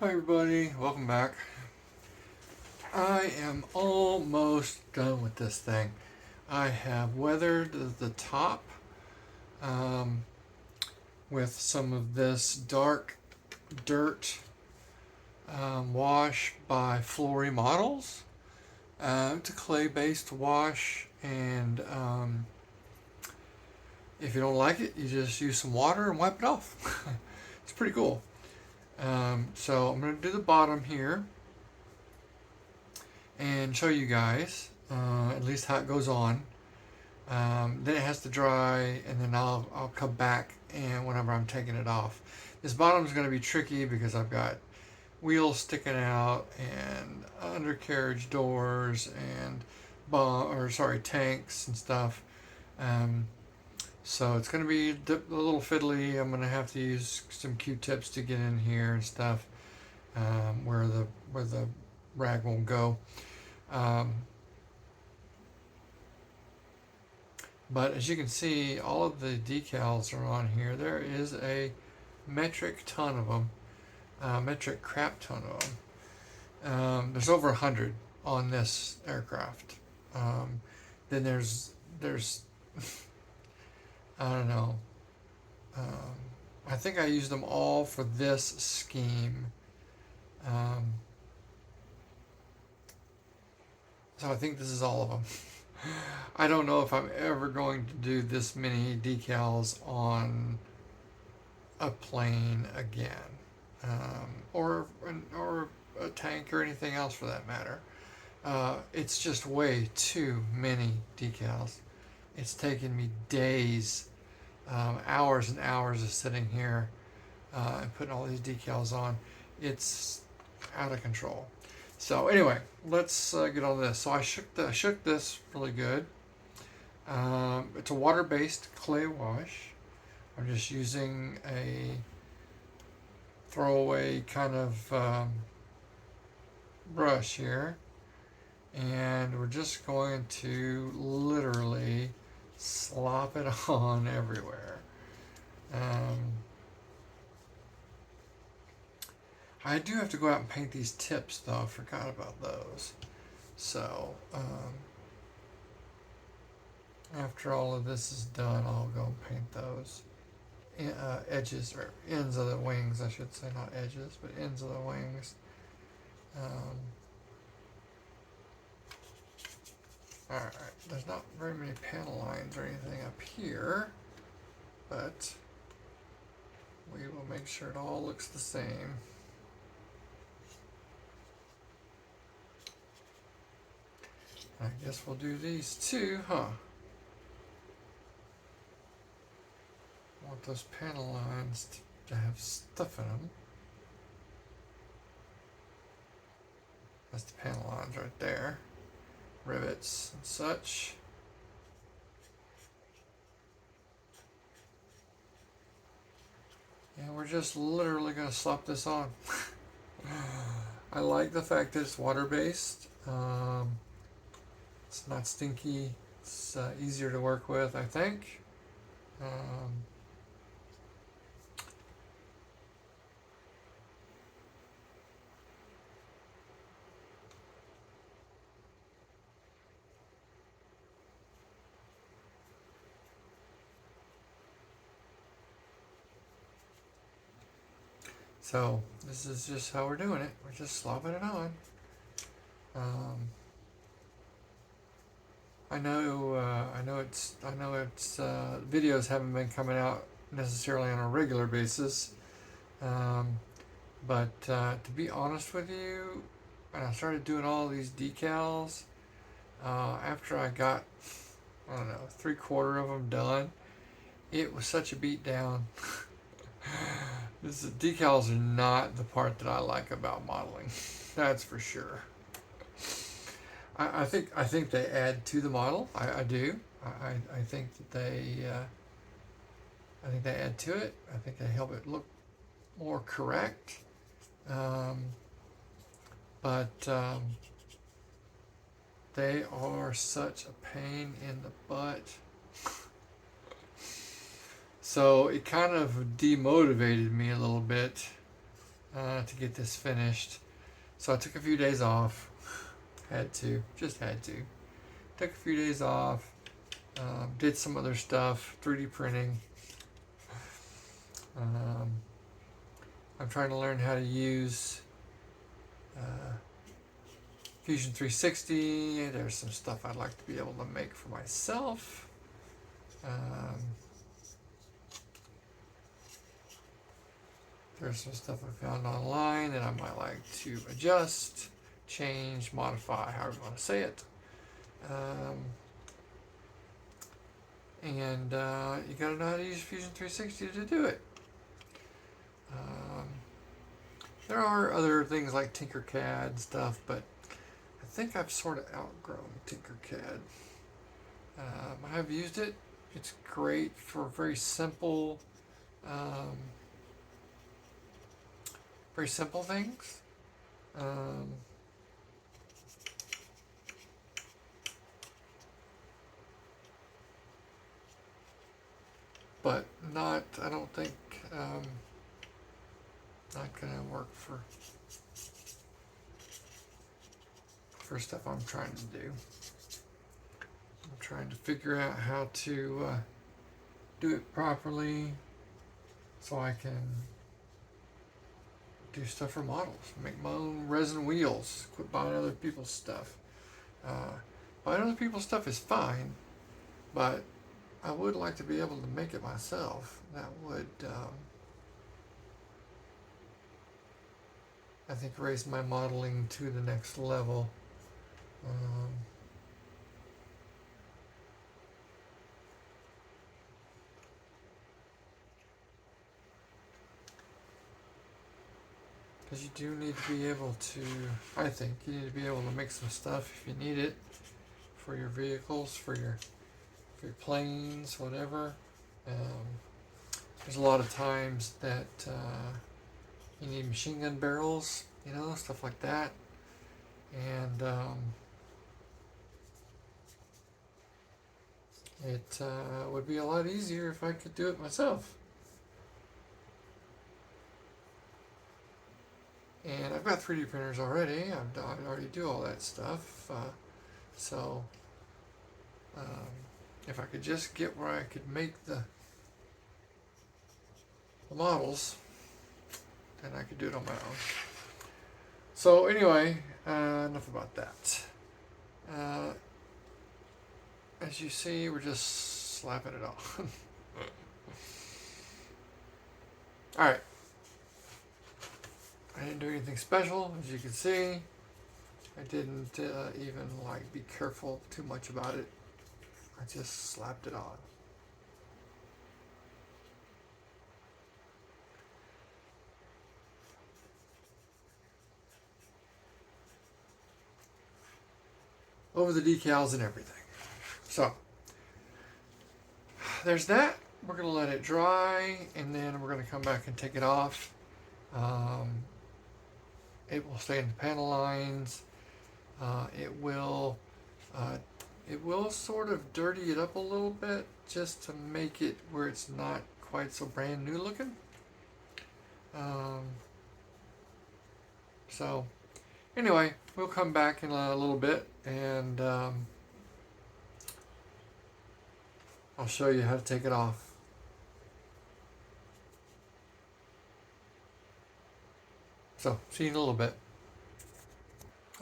Hi everybody, welcome back. I am almost done with this thing. I have weathered the top um, with some of this dark dirt wash by Flory Models. It's a clay-based wash, and if you don't like it, you just use some water and wipe it off. It's pretty cool. So I'm going to do the bottom here and show you guys at least how it goes on. Then it has to dry, and then I'll come back and whenever I'm taking it off. This bottom is going to be tricky because I've got wheels sticking out and undercarriage doors and tanks and stuff. Um, so it's going to be a little fiddly. I'm going to have to use some Q-tips to get in here and stuff where the rag won't go. But as you can see, all of the decals are on here. There is a metric ton of them, metric crap ton of them. There's over 100 on this aircraft. Then there's I don't know. I think I used them all for this scheme. So I think this is all of them. I don't know if I'm ever going to do this many decals on a plane again, or a tank or anything else for that matter. It's just way too many decals. It's taken me days, hours and hours of sitting here and putting all these decals on. It's out of control. So anyway, let's get on this. So I shook this really good. It's a water-based clay wash. I'm just using a throwaway kind of brush here, and we're just going to literally slop it on everywhere. I do have to go out and paint these tips though. I forgot about those. So after all of this is done, I'll go and paint those edges, or ends of the wings, I should say, not edges, but ends of the wings. Alright, there's not very many panel lines or anything up here, but we will make sure it all looks the same. I guess we'll do these too, huh? Want those panel lines to have stuff in them. That's the panel lines right there. Rivets and such. And we're just literally going to slap this on. I like the fact that it's water-based. It's not stinky. It's easier to work with, I think. So this is just how we're doing it. We're just slopping it on. I know it's videos haven't been coming out necessarily on a regular basis, but to be honest with you, when I started doing all these decals, after I got, I don't know, 3/4 of them done, it was such a beat down. Decals are not the part that I like about modeling. That's for sure. I think they add to the model. I do. I think that they add to it. I think they help it look more correct. But they are such a pain in the butt. So it kind of demotivated me a little bit to get this finished. So I took a few days off. Just had to. Took a few days off. Did some other stuff, 3D printing. I'm trying to learn how to use Fusion 360. There's some stuff I'd like to be able to make for myself. There's some stuff I found online that I might like to adjust, change, modify, however you want to say it. And you gotta know how to use Fusion 360 to do it. There are other things like Tinkercad and stuff, but I think I've sort of outgrown Tinkercad. I have used it. It's great for very simple things. But not, I don't think, not gonna work for stuff I'm trying to do. I'm trying to figure out how to do it properly so I can do stuff for models, make my own resin wheels, quit buying other people's stuff. Buying other people's stuff is fine, but I would like to be able to make it myself. That would, I think, raise my modeling to the next level. Because you do need to be able to, I think, you need to be able to make some stuff if you need it for your vehicles, for your planes, whatever. There's a lot of times that you need machine gun barrels, stuff like that. And it would be a lot easier if I could do it myself. And I've got 3D printers already. I already do all that stuff. So if I could just get where I could make the models, then I could do it on my own. So anyway, enough about that. As you see, we're just slapping it off. Alright. I didn't do anything special, as you can see. I didn't even be careful too much about it. I just slapped it on. Over the decals and everything. So, there's that. We're going to let it dry, and then we're going to come back and take it off. It will stay in the panel lines. It will sort of dirty it up a little bit, just to make it where it's not quite so brand new looking. So, anyway, we'll come back in a little bit, and I'll show you how to take it off. So, see you in a little bit.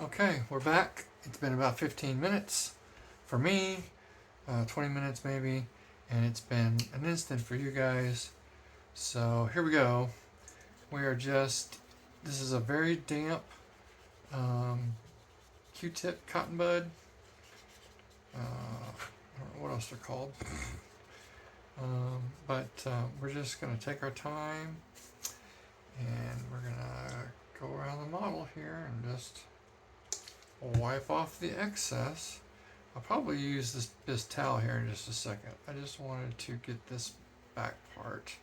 Okay, we're back. It's been about 15 minutes for me, 20 minutes maybe, and it's been an instant for you guys. So, here we go. This is a very damp Q-tip cotton bud. I don't know what else they're called. But we're just going to take our time, and we're going to go around the model here and just wipe off the excess. I'll probably use this towel here in just a second. I just wanted to get this back part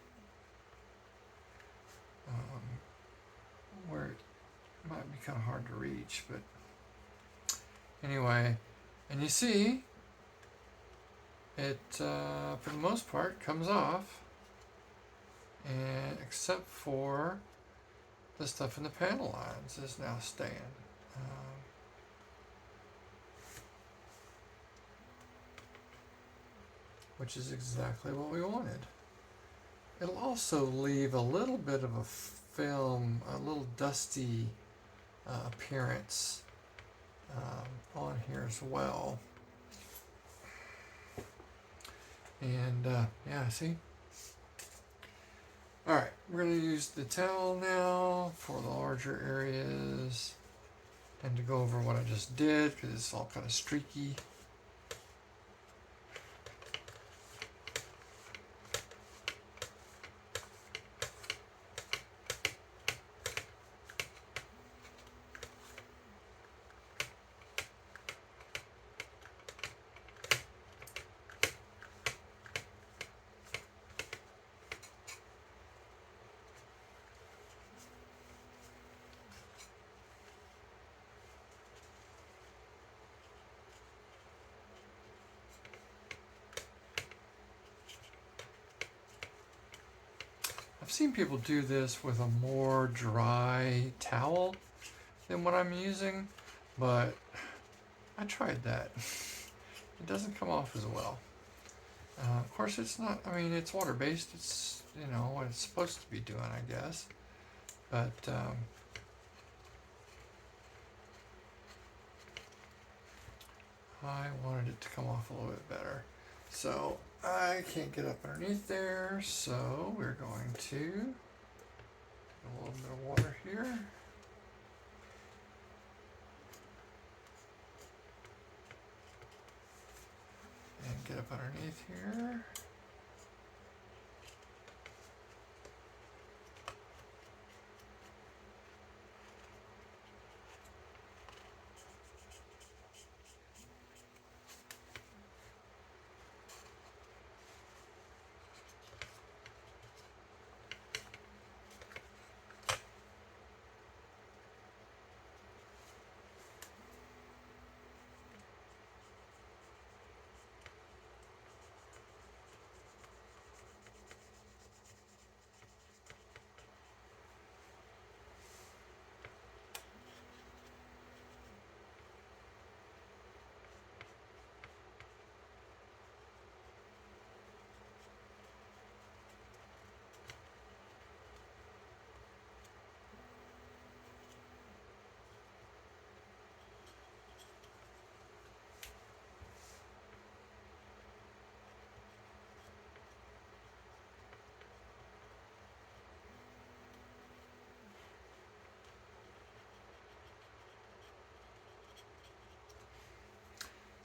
where it might be kind of hard to reach, but anyway, and you see it for the most part comes off, and except for the stuff in the panel lines is now staying. Which is exactly what we wanted. It'll also leave a little bit of a film, a little dusty appearance on here as well. And yeah, see? Alright, we're going to use the towel now for the larger areas and to go over what I just did because it's all kind of streaky. I've seen people do this with a more dry towel than what I'm using, but I tried that. It doesn't come off as well. Of course, it's not, I mean, it's water-based. It's, you know, what it's supposed to be doing, I guess. But, I wanted it to come off a little bit better. So, I can't get up underneath there, so we're going to a little bit of water here. And get up underneath here.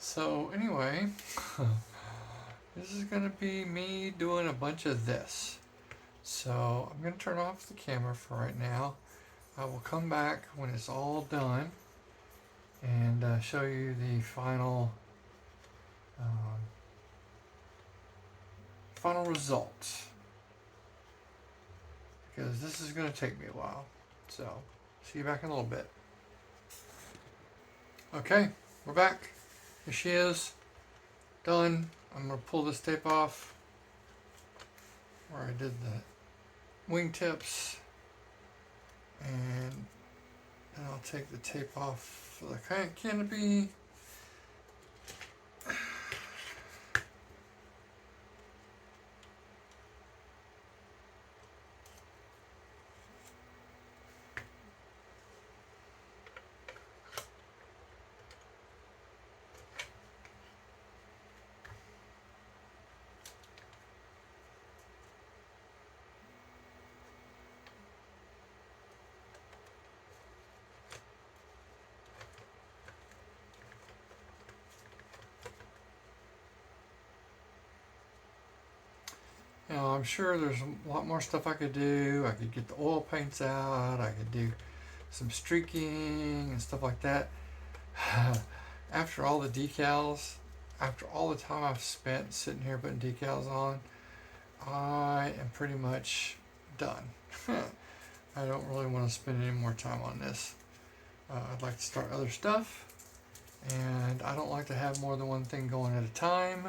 So anyway, this is going to be me doing a bunch of this. So I'm going to turn off the camera for right now. I will come back when it's all done and show you the final final result. Because this is going to take me a while. So see you back in a little bit. Okay, we're back. Here she is, done. I'm going to pull this tape off where I did the wingtips, and then I'll take the tape off for the canopy. You know, I'm sure there's a lot more stuff I could do. I could get the oil paints out. I could do some streaking and stuff like that. After all the decals, after all the time I've spent sitting here putting decals on, I am pretty much done. I don't really want to spend any more time on this. I'd like to start other stuff, and I don't like to have more than one thing going at a time.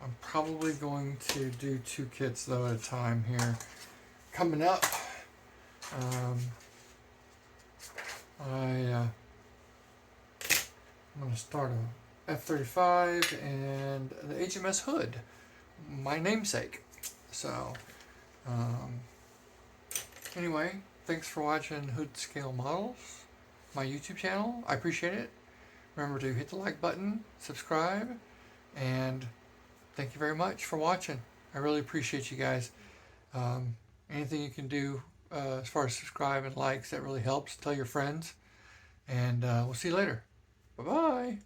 I'm probably going to do 2 kits though at a time here. Coming up, um, I'm going to start a F-35 and the HMS Hood, my namesake. So, anyway, thanks for watching Hood Scale Models, my YouTube channel. I appreciate it. Remember to hit the like button, subscribe, and thank you very much for watching. I really appreciate you guys. Anything you can do as far as subscribe and likes, that really helps. Tell your friends, and we'll see you later. Bye-bye.